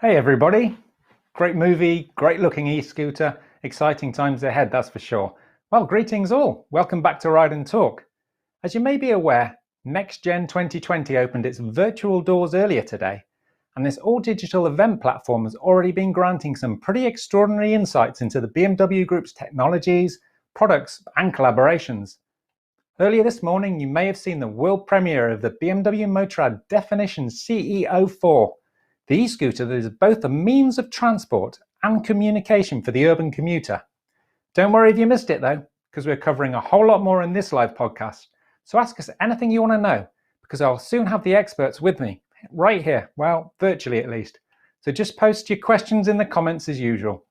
Hey everybody, great movie, great looking e-scooter, exciting times ahead, that's for sure. Well, greetings all, welcome back to Ride and Talk. As you may be aware, Next Gen 2020 opened its virtual doors earlier today, and this all-digital event platform has already been granting some pretty extraordinary insights into the BMW Group's technologies, products and collaborations. Earlier this morning, you may have seen the world premiere of the BMW Motorrad Definition CE 04. The e-scooter that is both a means of transport and communication for the urban commuter. Don't worry if you missed it though, because we're covering a whole lot more in this live podcast. So ask us anything you want to know, because I'll soon have the experts with me, right here, well, virtually at least. So just post your questions in the comments as usual.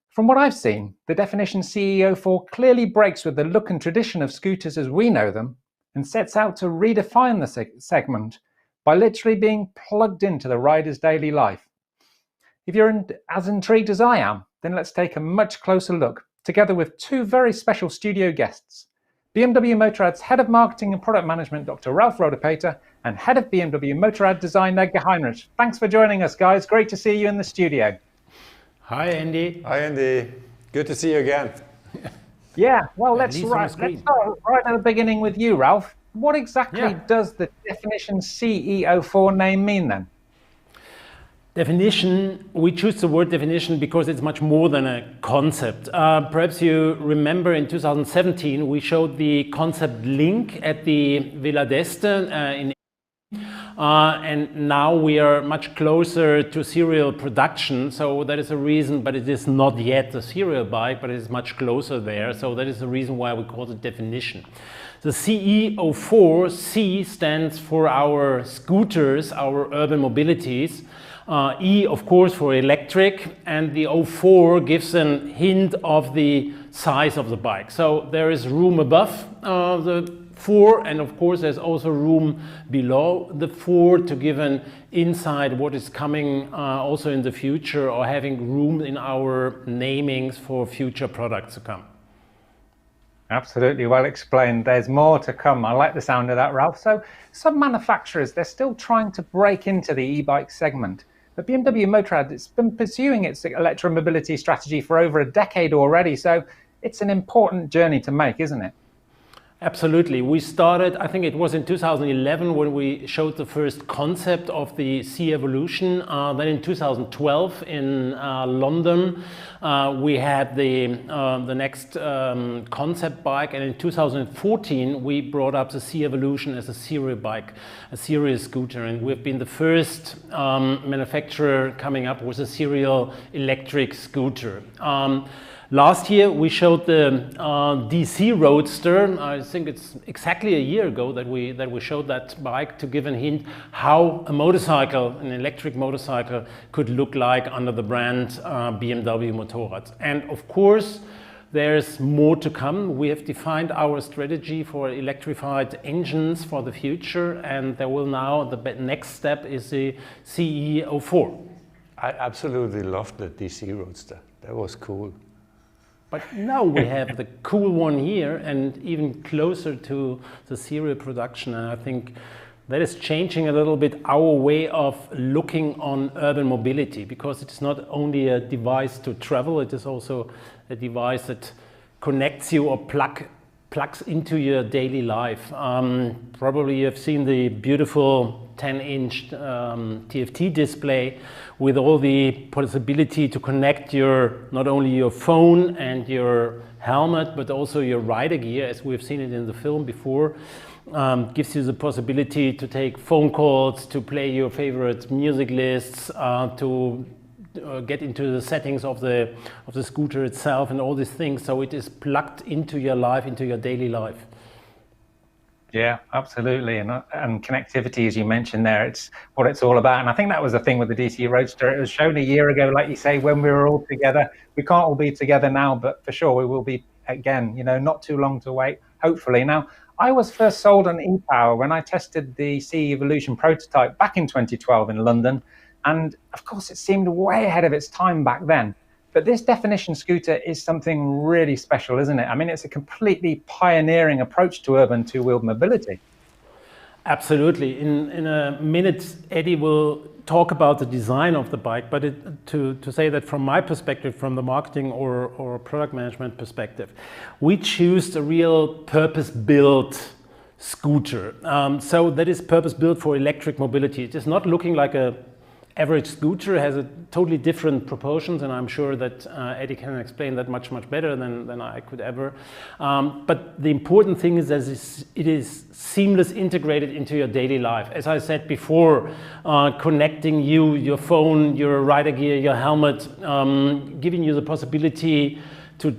From what I've seen, the Definition CE 04 clearly breaks with the look and tradition of scooters as we know them, and sets out to redefine the segment by literally being plugged into the rider's daily life. If you're as intrigued as I am, then let's take a much closer look, together with two very special studio guests, BMW Motorrad's Head of Marketing and Product Management, Dr. Ralf Rodepeter, and Head of BMW Motorrad Design, Edgar Heinrich. Thanks for joining us, guys. Great to see you in the studio. Hi, Andy. Hi, Andy. Good to see you again. Yeah, well, let's start right at the beginning with you, Ralf. What exactly does the Definition CE 04 name mean then? Definition, we choose the word definition because it's much more than a concept. Perhaps you remember in 2017 we showed the concept link at the Villa d'Este in and now we are much closer to serial production, so that is a reason, but it is not yet a serial bike, but it is much closer there, so that is the reason why we call it definition. The CE 04, C stands for our scooters, our urban mobilities, E of course for electric, and the 04 gives a hint of the size of the bike. So there is room above the 4, and of course there's also room below the 4 to give an insight what is coming also in the future, or having room in our namings for future products to come. Absolutely, well explained. There's more to come. I like the sound of that, Ralf. So some manufacturers, they're still trying to break into the e-bike segment. But BMW Motorrad, it's been pursuing its electromobility strategy for over a decade already. So it's an important journey to make, isn't it? Absolutely. We started, I think it was in 2011 when we showed the first concept of the C Evolution. Then in 2012 in London, we had the next concept bike, and in 2014 we brought up the C Evolution as a serial bike, a serial scooter, and we've been the first manufacturer coming up with a serial electric scooter. Last year we showed the DC Roadster. I think it's exactly a year ago that we showed that bike to give a hint how a motorcycle, an electric motorcycle, could look like under the brand BMW Motorrad. And of course there's more to come. We have defined our strategy for electrified engines for the future, and there will now, the next step is the CE 04. I absolutely loved the DC Roadster. That was cool. But now we have the cool one here, and even closer to the serial production, and I think that is changing a little bit our way of looking on urban mobility, because it's not only a device to travel, it is also a device that connects you or plugs into your daily life. Probably you've seen the beautiful 10-inch TFT display with all the possibility to connect not only your phone and your helmet, but also your rider gear, as we've seen it in the film before. Gives you the possibility to take phone calls, to play your favorite music lists, to get into the settings of the scooter itself and all these things. So it is plugged into your life, into your daily life. Yeah, absolutely. And connectivity, as you mentioned there, it's what it's all about. And I think that was the thing with the DC Roadster. It was shown a year ago, like you say, when we were all together. We can't all be together now, but for sure we will be again, not too long to wait, hopefully. Now, I was first sold on e-Power when I tested the CE Evolution prototype back in 2012 in London. And of course, it seemed way ahead of its time back then. But this Definition scooter is something really special, isn't it? I mean, it's a completely pioneering approach to urban two-wheeled mobility. Absolutely. In a minute, Eddie will talk about the design of the bike, but to say that from my perspective, from the marketing or product management perspective, we choose a real purpose-built scooter. So that is purpose-built for electric mobility. It is not looking like a average scooter. It has a totally different proportions, and I'm sure that Eddie can explain that much better than I could ever. But the important thing is that it is seamless integrated into your daily life. As I said before, connecting you, your phone, your rider gear, your helmet, giving you the possibility to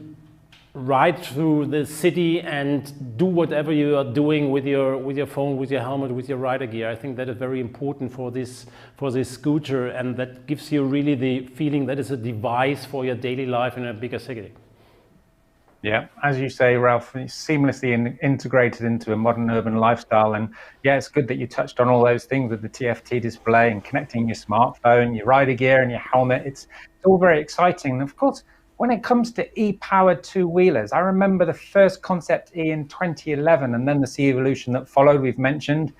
ride through the city and do whatever you are doing with your phone, with your helmet, with your rider gear. I think that is very important for this scooter, and that gives you really the feeling that it's a device for your daily life in a bigger city. Yeah, as you say, Ralf, it's seamlessly integrated into a modern urban lifestyle. And yeah, it's good that you touched on all those things with the TFT display and connecting your smartphone, your rider gear and your helmet. It's all very exciting. And of course, when it comes to e-powered two-wheelers, I remember the first Concept E in 2011, and then the C Evolution that followed, we've mentioned.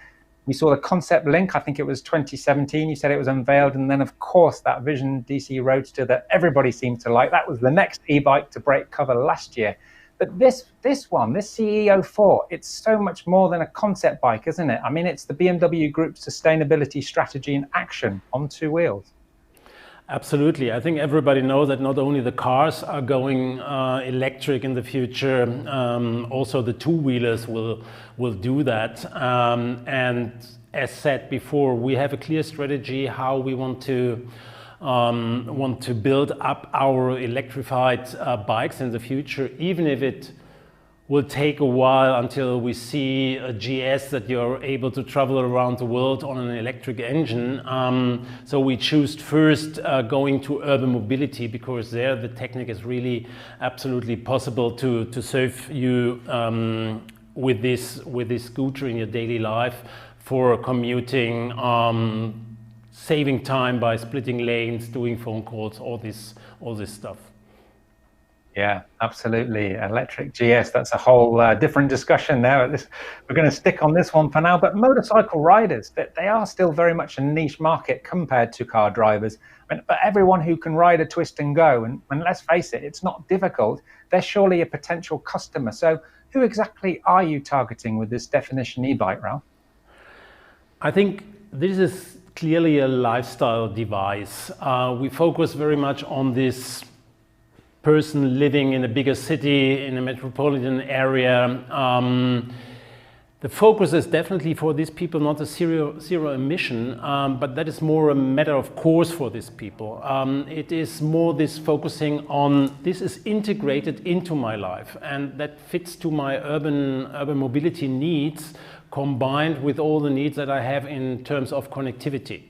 We saw the Concept Link, I think it was 2017, you said it was unveiled, and then of course that Vision DC Roadster that everybody seemed to like. That was the next e-bike to break cover last year. But this one, this CE04, it's so much more than a concept bike, isn't it? I mean, it's the BMW Group's sustainability strategy in action on two wheels. Absolutely. I think everybody knows that not only the cars are going electric in the future, also the two-wheelers will do that. And as said before, we have a clear strategy how we want to build up our electrified bikes in the future, even if it will take a while until we see a GS that you're able to travel around the world on an electric engine. So we choose first going to urban mobility, because there the technique is really absolutely possible to serve you with this scooter in your daily life for commuting, saving time by splitting lanes, doing phone calls, all this stuff. Yeah, absolutely. Electric GS, that's a whole different discussion now. We're going to stick on this one for now. But motorcycle riders, they are still very much a niche market compared to car drivers. I mean, but everyone who can ride a twist and go, and let's face it, it's not difficult, they're surely a potential customer. So who exactly are you targeting with this Definition e-bike, Ralf? I think this is clearly a lifestyle device. We focus very much on this person living in a bigger city, in a metropolitan area. The focus is definitely for these people not a zero emission, but that is more a matter of course for these people. It is more this focusing on this is integrated into my life, and that fits to my urban mobility needs, combined with all the needs that I have in terms of connectivity.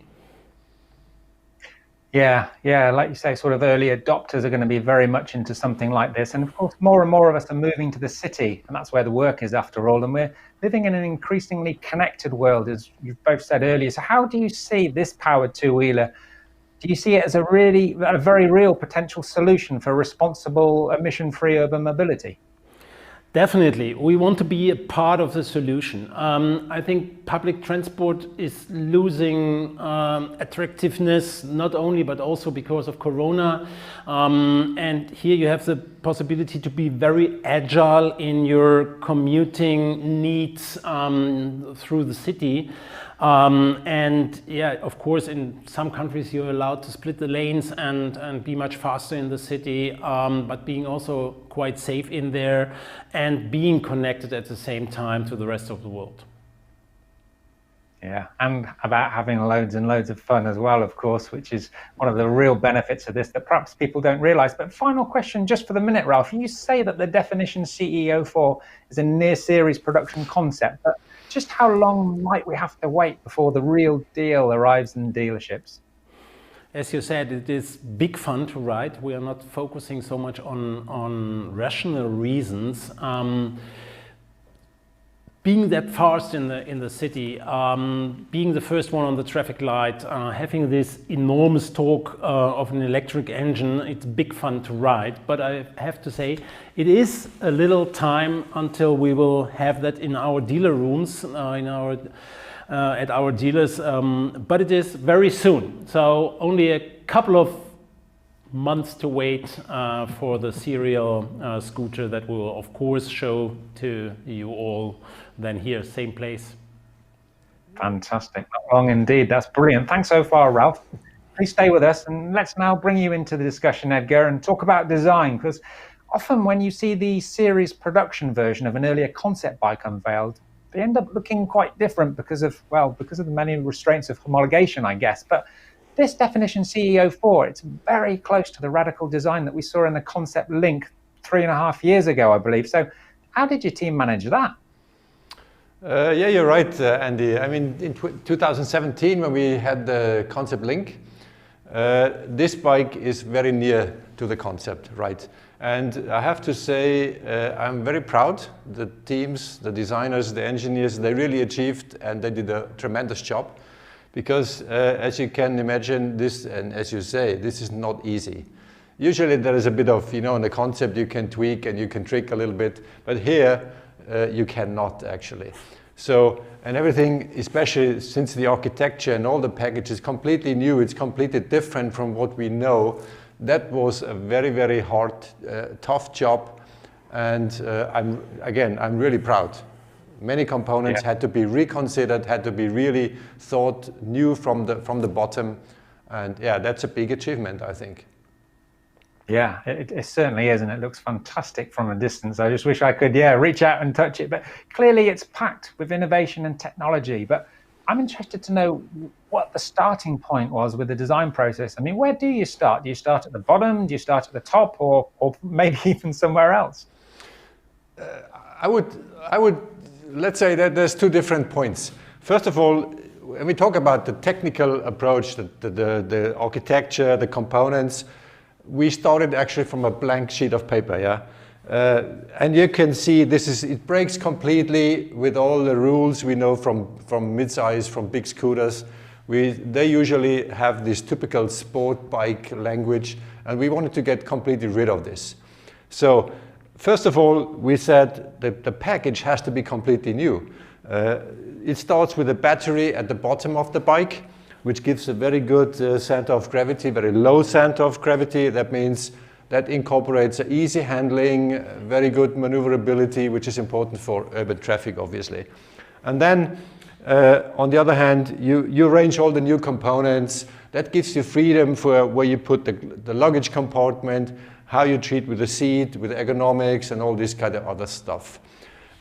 Yeah, like you say, sort of early adopters are going to be very much into something like this. And of course, more and more of us are moving to the city, and that's where the work is after all. And we're living in an increasingly connected world, as you've both said earlier. So how do you see this powered two-wheeler? Do you see it as a very real potential solution for responsible, emission-free urban mobility? Definitely. We want to be a part of the solution. I think public transport is losing attractiveness, not only, but also because of Corona. And here you have the possibility to be very agile in your commuting needs through the city. And yeah, of course, in some countries you're allowed to split the lanes and be much faster in the city, but being also quite safe in there and being connected at the same time to the rest of the world. Yeah, and about having loads and loads of fun as well, of course, which is one of the real benefits of this that perhaps people don't realize. But final question just for the minute, Ralf. You say that the Definition CE04 is a near series production concept, but just how long might we have to wait before the real deal arrives in dealerships? As you said, it is big fun to ride. We are not focusing so much on rational reasons. Being that fast in the city, being the first one on the traffic light, having this enormous torque of an electric engine, it's big fun to ride. But I have to say, it is a little time until we will have that in our dealer rooms, in our at our dealers, but it is very soon. So only a couple of months to wait for the serial scooter that we will of course show to you all then here, same place. Fantastic, not long indeed. That's brilliant. Thanks so far, Ralf. Please stay with us and let's now bring you into the discussion, Edgar, and talk about design, because often when you see the series production version of an earlier concept bike unveiled, they end up looking quite different because of the many restraints of homologation, I guess. But this Definition CE 04, it's very close to the radical design that we saw in the concept Link 3.5 years ago, I believe. So how did your team manage that? Yeah, you're right, Andy. I mean, in 2017, when we had the concept Link, this bike is very near to the concept, right? And I have to say, I'm very proud. The teams, the designers, the engineers, they really achieved, and they did a tremendous job. Because as you can imagine, this, and as you say, this is not easy. Usually there is a bit of, in the concept you can tweak and you can trick a little bit, but here you cannot actually. So, and everything, especially since the architecture and all the package is completely new, it's completely different from what we know. That was a very, very hard, tough job. And I'm really proud. Many components had to be reconsidered, had to be really thought new from the bottom. And yeah, that's a big achievement, I think. Yeah, it certainly is, and it looks fantastic from a distance. I just wish I could, reach out and touch it. But clearly it's packed with innovation and technology. But I'm interested to know what the starting point was with the design process. I mean, where do you start? Do you start at the bottom? Do you start at the top, or maybe even somewhere else? I would let's say that there's two different points. First of all, when we talk about the technical approach, the architecture, the components, we started actually from a blank sheet of paper, and you can see it breaks completely with all the rules we know from mid-size, from big scooters. They usually have this typical sport bike language, and we wanted to get completely rid of this. So first of all, we said the package has to be completely new. It starts with a battery at the bottom of the bike, which gives a very good center of gravity, very low center of gravity. That means that incorporates easy handling, very good maneuverability, which is important for urban traffic, obviously. And then, on the other hand, you arrange all the new components. That gives you freedom for where you put the luggage compartment, how you treat with the seat, with ergonomics, and all this kind of other stuff.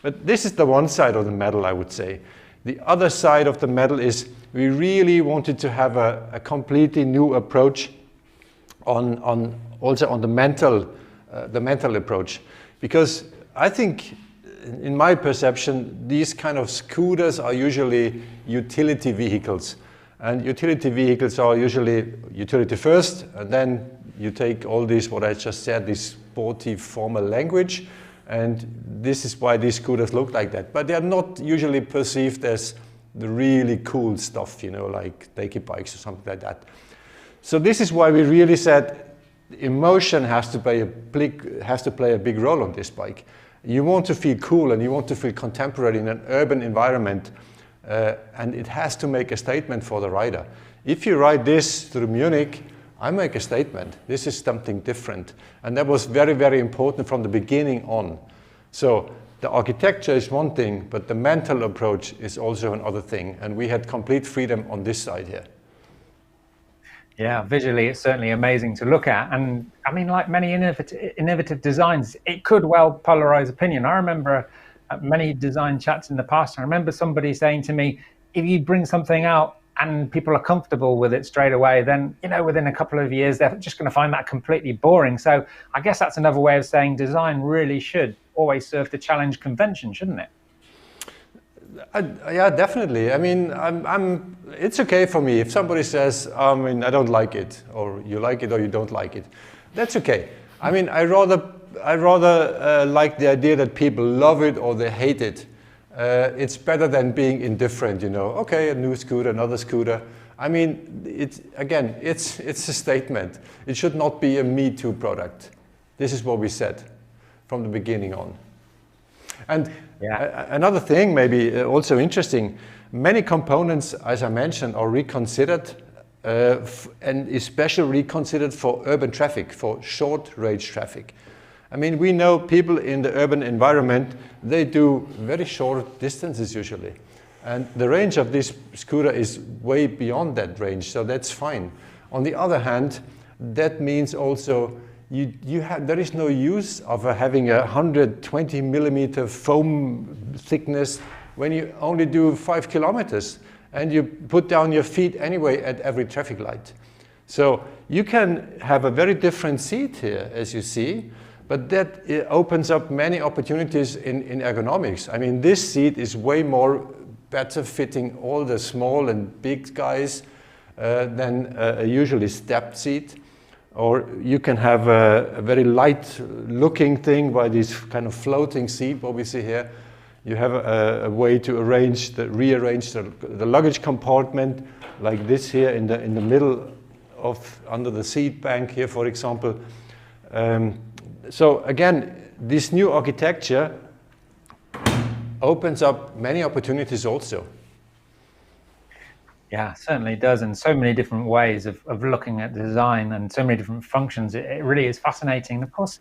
But this is the one side of the medal, I would say. The other side of the medal is we really wanted to have a completely new approach also on the mental approach. Because I think, in my perception, these kind of scooters are usually utility vehicles. And utility vehicles are usually utility first, and then you take all this, what I just said, this sporty formal language, and this is why these scooters look like that. But they are not usually perceived as the really cool stuff, like Dakey bikes or something like that. So this is why we really said emotion has to play a big role on this bike. You want to feel cool and you want to feel contemporary in an urban environment, and it has to make a statement for the rider. If you ride this through Munich, I make a statement. This is something different. And that was very, very important from the beginning on. So the architecture is one thing, but the mental approach is also another thing. And we had complete freedom on this side here. Yeah, visually, it's certainly amazing to look at. And I mean, like many innovative designs, it could well polarize opinion. I remember many design chats in the past. I remember somebody saying to me, if you bring something out and people are comfortable with it straight away, then, within a couple of years, they're just going to find that completely boring. So I guess that's another way of saying design really should always serve to challenge convention, shouldn't it? Yeah, definitely. I mean, it's okay for me if somebody says, I don't like it, or you like it or you don't like it. That's okay. I mean, I rather like the idea that people love it or they hate it. It's better than being indifferent, Okay, a new scooter, another scooter. I mean, it's a statement. It should not be a Me Too product. This is what we said from the beginning on. And another thing, maybe also interesting, many components, as I mentioned, are reconsidered and especially reconsidered for urban traffic, for short range traffic. I mean, we know people in the urban environment, they do very short distances usually. And the range of this scooter is way beyond that range, so that's fine. On the other hand, that means also there is no use of having a 120 millimeter foam thickness when you only do 5 kilometers and you put down your feet anyway at every traffic light. So you can have a very different seat here, as you see, but that opens up many opportunities in ergonomics. I mean, this seat is way more better fitting all the small and big guys than a usually stepped seat. Or you can have a very light looking thing by this kind of floating seat, what we see here. You have a way to rearrange the luggage compartment like this here in the middle of under the seat bank here, for example. So again, this new architecture opens up many opportunities also. Yeah, certainly does, in so many different ways of looking at design and so many different functions. It really is fascinating. And of course,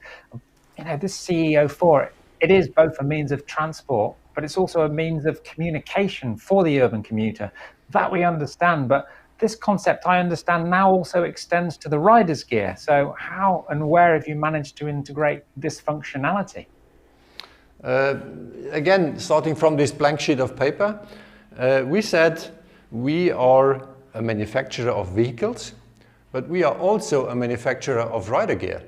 you know, this CEO4, it is both a means of transport, but it's also a means of communication for the urban commuter. That we understand, but this concept, I understand, now also extends to the rider's gear. So how and where have you managed to integrate this functionality? Again, starting from this blank sheet of paper, we said we are a manufacturer of vehicles, but we are also a manufacturer of rider gear.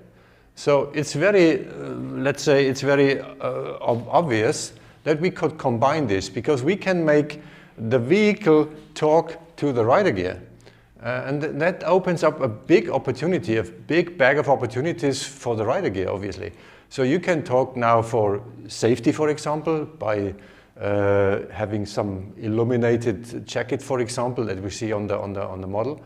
So it's very, let's say, it's very obvious that we could combine this, because we can make the vehicle talk to the rider gear. And that opens up a big opportunity, a big bag of opportunities for the rider gear, obviously. So you can talk now for safety, for example, by having some illuminated jacket, for example, that we see on the model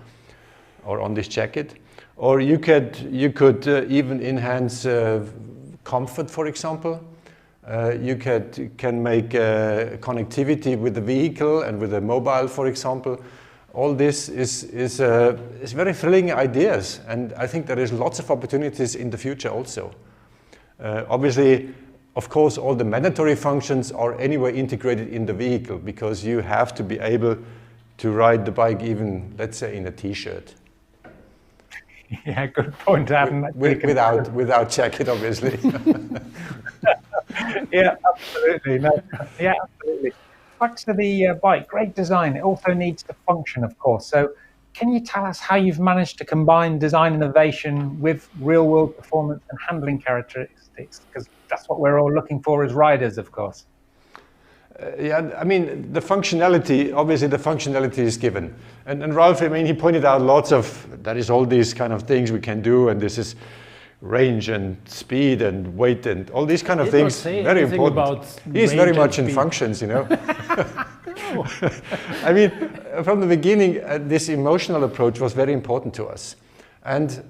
or on this jacket. Or you could even enhance comfort, for example. You can make connectivity with the vehicle and with the mobile, for example. All this is very thrilling ideas, and I think there is lots of opportunities in the future also. Obviously, of course, all the mandatory functions are anyway integrated in the vehicle, because you have to be able to ride the bike even, let's say, in a t-shirt. Yeah, good point, Adam. Without jacket, obviously. Yeah, absolutely. No, yeah, absolutely. Back to the bike, great design. It also needs to function, of course. So can you tell us how you've managed to combine design innovation with real-world performance and handling characteristics? Because that's what we're all looking for as riders, of course. Yeah, I mean, the functionality, obviously the functionality is given. And Ralf, I mean, he pointed out there is all these kind of things we can do, and this is range and speed and weight and all these kind of things, very important. He's very much in functions, you know. I mean, from the beginning, this emotional approach was very important to us. And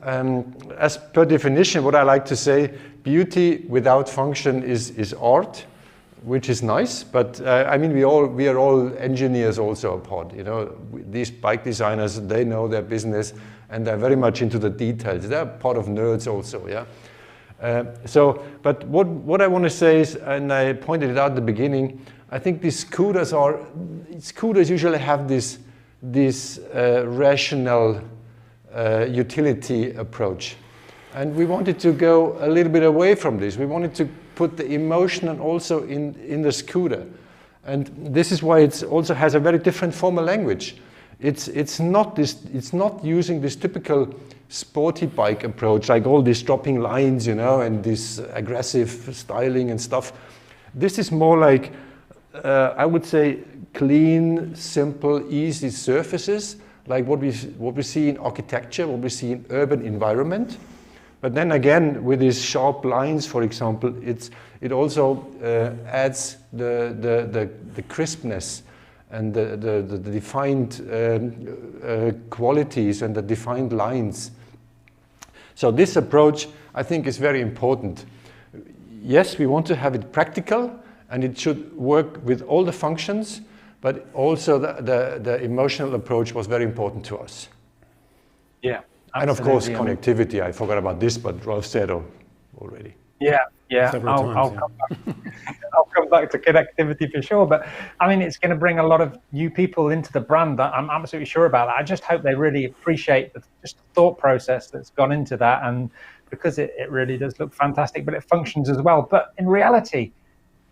as per definition, what I like to say, beauty without function is art, which is nice, but I mean, we are all engineers also apart, you know. These bike designers, they know their business, and they're very much into the details. They're part of nerds also, yeah. But what I want to say is, and I pointed it out at the beginning, I think these scooters usually have this rational utility approach, and we wanted to go a little bit away from this. We wanted to put the emotion and also in the scooter, and this is why it also has a very different formal language. It's not using this typical sporty bike approach, like all these dropping lines, you know, and this aggressive styling and stuff. This is more like, I would say, clean, simple, easy surfaces, like what we see in architecture, what we see in urban environment. But then again, with these sharp lines, for example, it also adds the crispness and the defined qualities and the defined lines. So this approach, I think, is very important. Yes, we want to have it practical, and it should work with all the functions, but also the emotional approach was very important to us. Yeah. And of course, connectivity. I forgot about this, but Ralf said already. Yeah. I'll come back to connectivity for sure. But I mean, it's going to bring a lot of new people into the brand. I'm absolutely sure about that. I just hope they really appreciate the thought process that's gone into that. And because it really does look fantastic, but it functions as well. But in reality,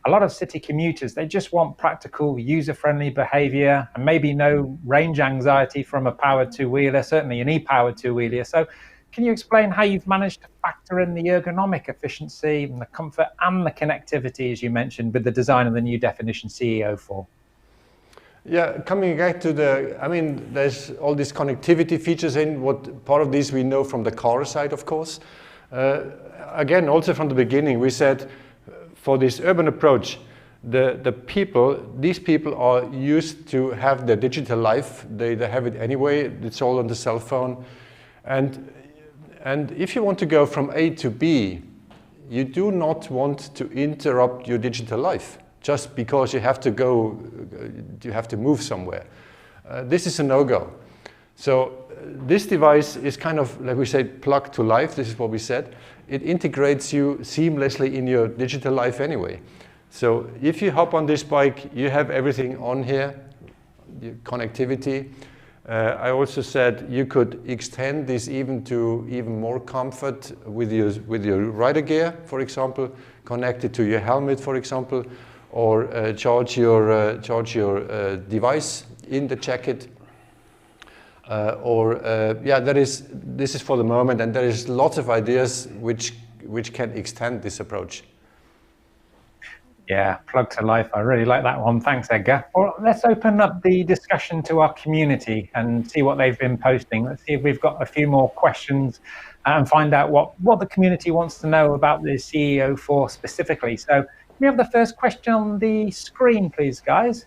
a lot of city commuters, they just want practical, user-friendly behavior and maybe no range anxiety from a powered two-wheeler, certainly an e-powered two-wheeler. So can you explain how you've managed to factor in the ergonomic efficiency and the comfort and the connectivity, as you mentioned, with the design of the new Definition CE 04? Yeah, coming back to there's all these connectivity features in, what part of these we know from the car side, of course. Again, also from the beginning, we said, for this urban approach, these people are used to have their digital life. They have it anyway. It's all on the cell phone. And if you want to go from A to B, you do not want to interrupt your digital life just because you have to move somewhere. This is a no-go. So this device is kind of, like we say, plugged to life. This is what we said. It integrates you seamlessly in your digital life anyway. So if you hop on this bike, you have everything on here, your connectivity. I also said you could extend this even to even more comfort with your rider gear, for example, connect it to your helmet, for example, or charge your device in the jacket. This is for the moment, and there is lots of ideas which can extend this approach. Yeah, plug to life. I really like that one. Thanks, Edgar. Well, let's open up the discussion to our community and see what they've been posting. Let's see if we've got a few more questions and find out what the community wants to know about the CE 04 specifically. So can we have the first question on the screen, please, guys?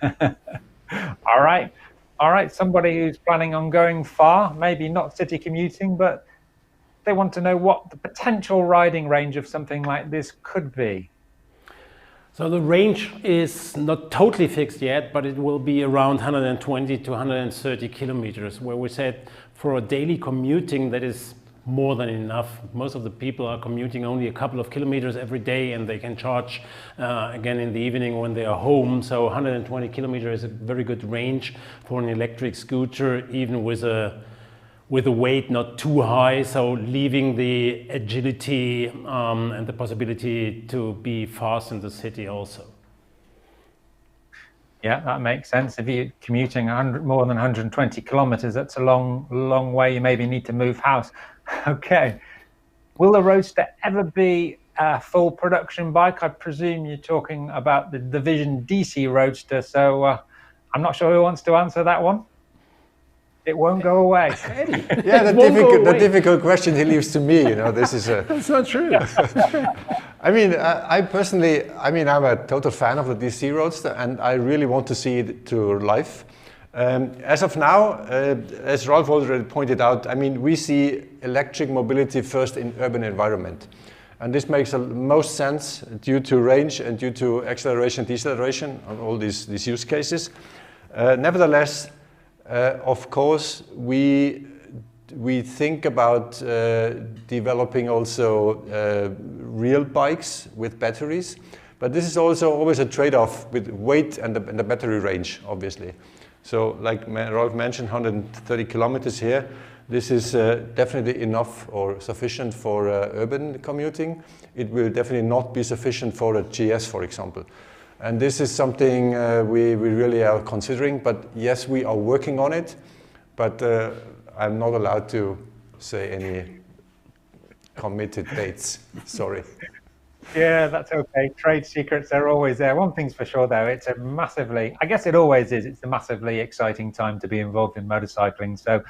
All right. Somebody who's planning on going far, maybe not city commuting, but they want to know what the potential riding range of something like this could be. So the range is not totally fixed yet, but it will be around 120 to 130 kilometers, where we said for a daily commuting, that is more than enough. Most of the people are commuting only a couple of kilometers every day, and they can charge again in the evening when they are home. So 120 kilometers is a very good range for an electric scooter, even with a weight not too high, so leaving the agility and the possibility to be fast in the city also. Yeah, that makes sense. If you're commuting more than 120 kilometers, that's a long way. You maybe need to move house. Okay. Will the Roadster ever be a full production bike? I presume you're talking about the Division DC Roadster, so I'm not sure who wants to answer that one. It won't go away. Yeah, the difficult question he leaves to me. This is That's not true. I mean, I'm a total fan of the DC Roadster, and I really want to see it to life. As of now, as Ralf already pointed out, we see electric mobility first in urban environment. And this makes the most sense due to range and due to acceleration, deceleration, on all these use cases. Nevertheless, of course, we think about developing also real bikes with batteries, but this is also always a trade-off with weight and the battery range, obviously. So, like Ralf mentioned, 130 kilometers here. This is definitely enough or sufficient for urban commuting. It will definitely not be sufficient for a GS, for example. And this is something we really are considering, but yes, we are working on it, but I'm not allowed to say any committed dates, sorry. Yeah, that's okay. Trade secrets are always there. One thing's for sure, though, it's I guess it always is, it's a massively exciting time to be involved in motorcycling. So,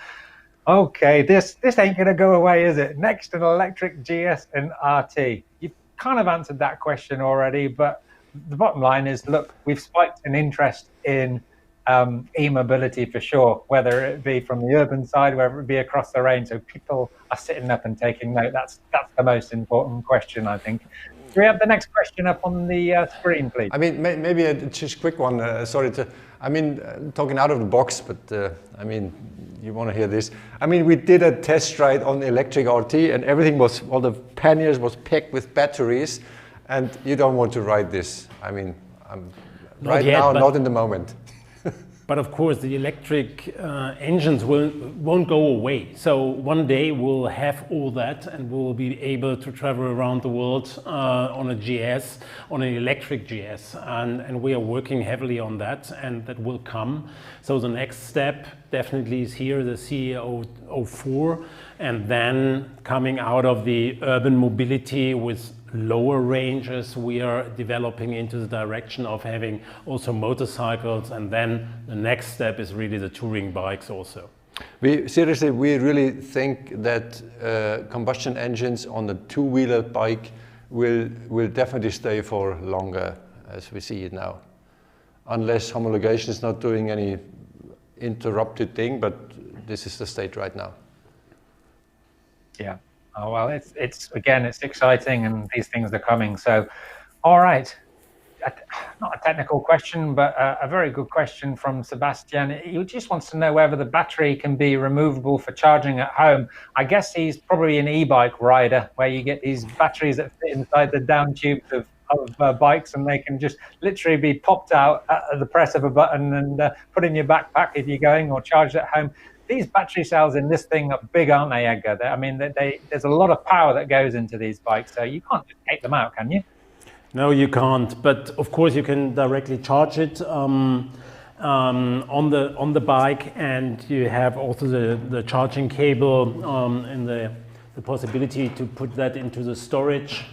okay, this ain't going to go away, is it? Next, an electric GS and RT. You've kind of answered that question already, but the bottom line is, look, we've spiked an interest in e-mobility for sure, whether it be from the urban side, whether it be across the range. So people are sitting up and taking note. That's the most important question, I think. Do we have the next question up on the screen, please? I mean, maybe a just quick one. Sorry to, I mean, talking out of the box, but I mean, you want to hear this. I mean, we did a test ride on electric RT and everything was, all the panniers was packed with batteries, and you don't want to ride this. I mean, right now, not in the moment. But of course, the electric engines won't go away. So one day we'll have all that and we'll be able to travel around the world on a GS, on an electric GS. And we are working heavily on that, and that will come. So the next step definitely is here, the CE04, and then coming out of the urban mobility with lower ranges, we are developing into the direction of having also motorcycles, and then the next step is really the touring bikes also. We really think that combustion engines on the two-wheeler bike will definitely stay for longer as we see it now, unless homologation is not doing any interrupted thing, but this is the state right now. Yeah. Oh, well, it's exciting, and these things are coming. So, all right, not a technical question, but a very good question from Sebastian. He just wants to know whether the battery can be removable for charging at home. I guess he's probably an e-bike rider, where you get these batteries that fit inside the down tubes of bikes, and they can just literally be popped out at the press of a button and put in your backpack if you're going, or charged at home. These battery cells in this thing are big, aren't they, Edgar? I mean, there's a lot of power that goes into these bikes, so you can't just take them out, can you? No, you can't. But of course, you can directly charge it on the bike, and you have also the charging cable and the possibility to put that into the storage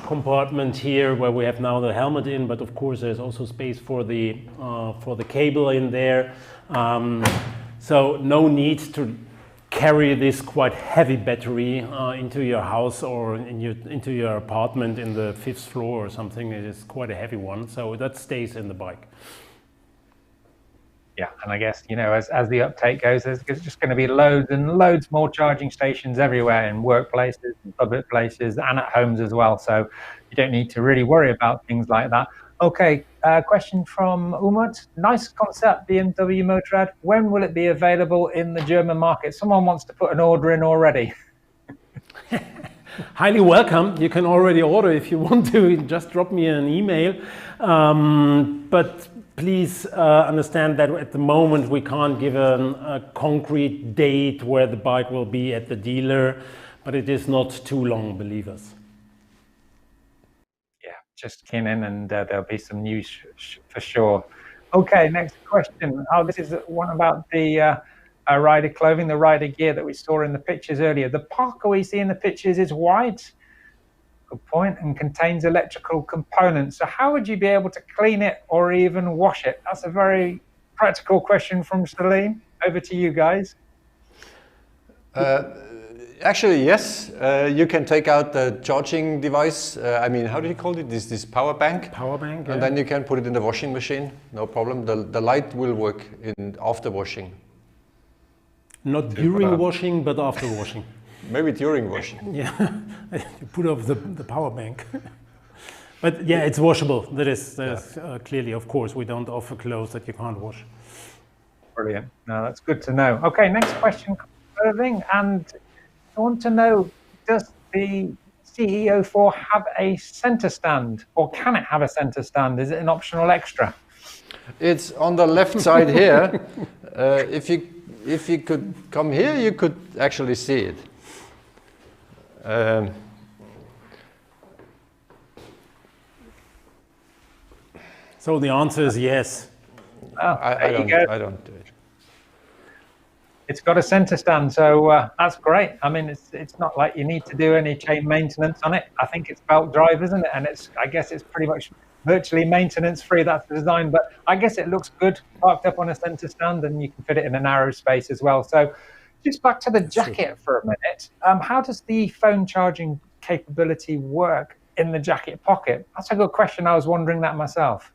compartment here, where we have now the helmet in. But of course, there's also space for the cable in there. So no need to carry this quite heavy battery into your house or into your apartment in the 5th floor or something. It is quite a heavy one, so that stays in the bike. Yeah, and I guess, you know, as the uptake goes, there's just going to be loads and loads more charging stations everywhere, in workplaces, and public places, and at homes as well. So you don't need to really worry about things like that. Okay, question from Umut. Nice concept, BMW Motorrad. When will it be available in the German market? Someone wants to put an order in already. Highly welcome. You can already order if you want to. Just drop me an email. But please understand that at the moment we can't give a concrete date where the bike will be at the dealer, but it is not too long, believe us. Just keen in, and there'll be some news for sure. Okay, next question. Oh, this is one about the rider clothing, the rider gear that we saw in the pictures earlier. The parka we see in the pictures is white, good point, and contains electrical components. So how would you be able to clean it or even wash it? That's a very practical question from Celine. Over to you guys. Actually, yes. You can take out the charging device. I mean, how do you call it? This power bank? Power bank, and then you can put it in the washing machine. No problem. The light will work after washing. Not during washing, but after washing. Maybe during washing. Yeah, you put off the power bank. But yeah, it's washable. That is clearly, of course, we don't offer clothes that you can't wash. Brilliant. No, that's good to know. Okay, next question, Irving, and I want to know, does the CE04 have a center stand, or can it have a center stand? Is it an optional extra? It's on the left side here. If you could come here, you could actually see it. So the answer is yes. Oh, I don't do it. It's got a center stand, so that's great. I mean, it's not like you need to do any chain maintenance on it. I think it's belt drive, isn't it? And I guess it's pretty much virtually maintenance free. That's the design, but I guess it looks good parked up on a center stand, and you can fit it in a narrow space as well. So just back to the jacket for a minute. How does the phone charging capability work in the jacket pocket? That's a good question. I was wondering that myself.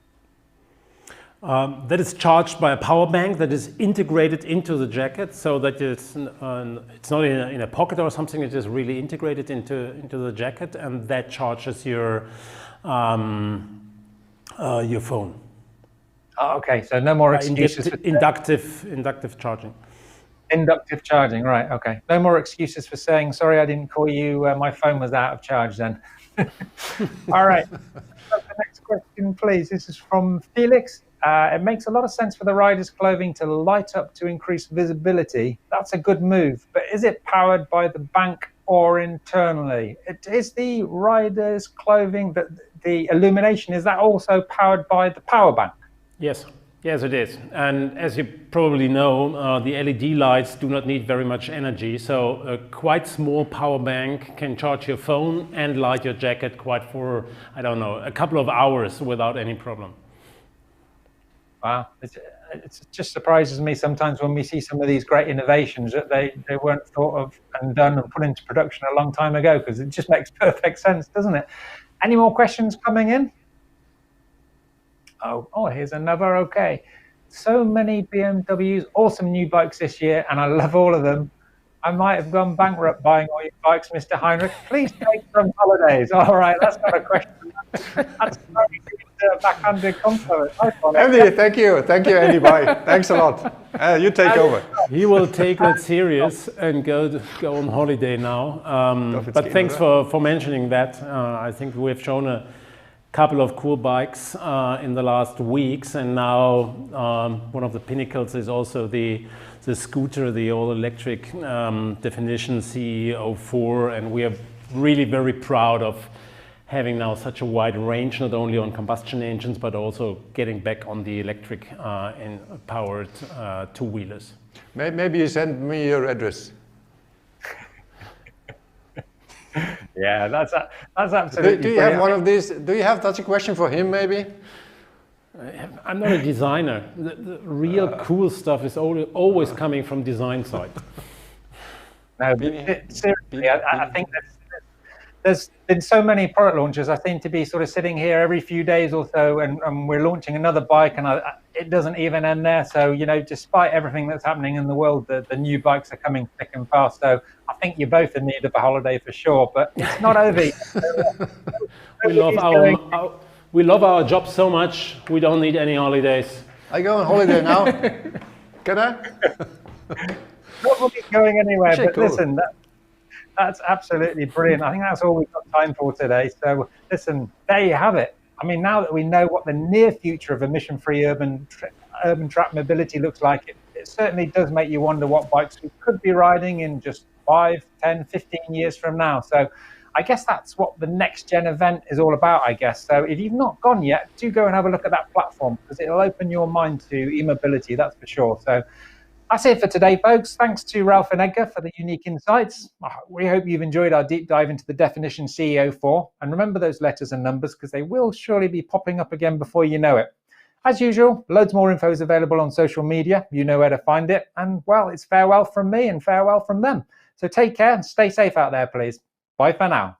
That is charged by a power bank that is integrated into the jacket, so that it's not in a pocket or something. It is really integrated into the jacket, and that charges your phone. Oh, okay, so no more excuses. Inductive charging. Inductive charging, right? Okay. No more excuses for saying sorry, I didn't call you. My phone was out of charge then. All right. The next question, please. This is from Felix. It makes a lot of sense for the rider's clothing to light up to increase visibility. That's a good move, but is it powered by the bank or internally? Is the rider's clothing, the illumination, is that also powered by the power bank? Yes, it is. And as you probably know, the LED lights do not need very much energy, so a quite small power bank can charge your phone and light your jacket for, I don't know, a couple of hours without any problem. Wow, it just surprises me sometimes when we see some of these great innovations that they weren't thought of and done and put into production a long time ago, because it just makes perfect sense, doesn't it? Any more questions coming in? Oh, here's another. Okay, so many BMWs, awesome new bikes this year, and I love all of them. I might have gone bankrupt buying all your bikes, Mr. Heinrich. Please take some holidays. All right, that's not a question. That's very good, backhanded compliment. Andy, thank you, Andy. Bye. Thanks a lot. You take over. He will take that serious and go on holiday now. But thanks for mentioning that. I think we have shown a couple of cool bikes in the last weeks, and now one of the pinnacles is also the scooter, the all-electric Definition CE 04, and we are really very proud of having now such a wide range, not only on combustion engines, but also getting back on the electric and powered two-wheelers. Maybe you send me your address. Yeah, that's absolutely. Do you have one of these? Do you have such a question for him, maybe? I'm not a designer. The real cool stuff is always coming from design side. No, seriously, I think there's been so many product launches. I seem to be sort of sitting here every few days or so, and we're launching another bike, and it doesn't even end there. So, despite everything that's happening in the world, the new bikes are coming thick and fast. So I think you're both in need of a holiday for sure, but it's not over yet. We love our job so much, we don't need any holidays. I go on holiday now. Can I? Nobody's going anywhere, but cool. Listen, that's absolutely brilliant. I think that's all we've got time for today. So listen, there you have it. I mean, now that we know what the near future of emission-free urban track mobility looks like, it certainly does make you wonder what bikes we could be riding in just 5, 10, 15 years from now. So I guess that's what the next gen event is all about, I guess. So if you've not gone yet, do go and have a look at that platform, because it'll open your mind to e-mobility, that's for sure. So that's it for today, folks. Thanks to Ralf and Edgar for the unique insights. We hope you've enjoyed our deep dive into the Definition CE 04. And remember those letters and numbers, because they will surely be popping up again before you know it. As usual, loads more info is available on social media. You know where to find it. And, well, it's farewell from me and farewell from them. So take care and stay safe out there, please. Bye for now.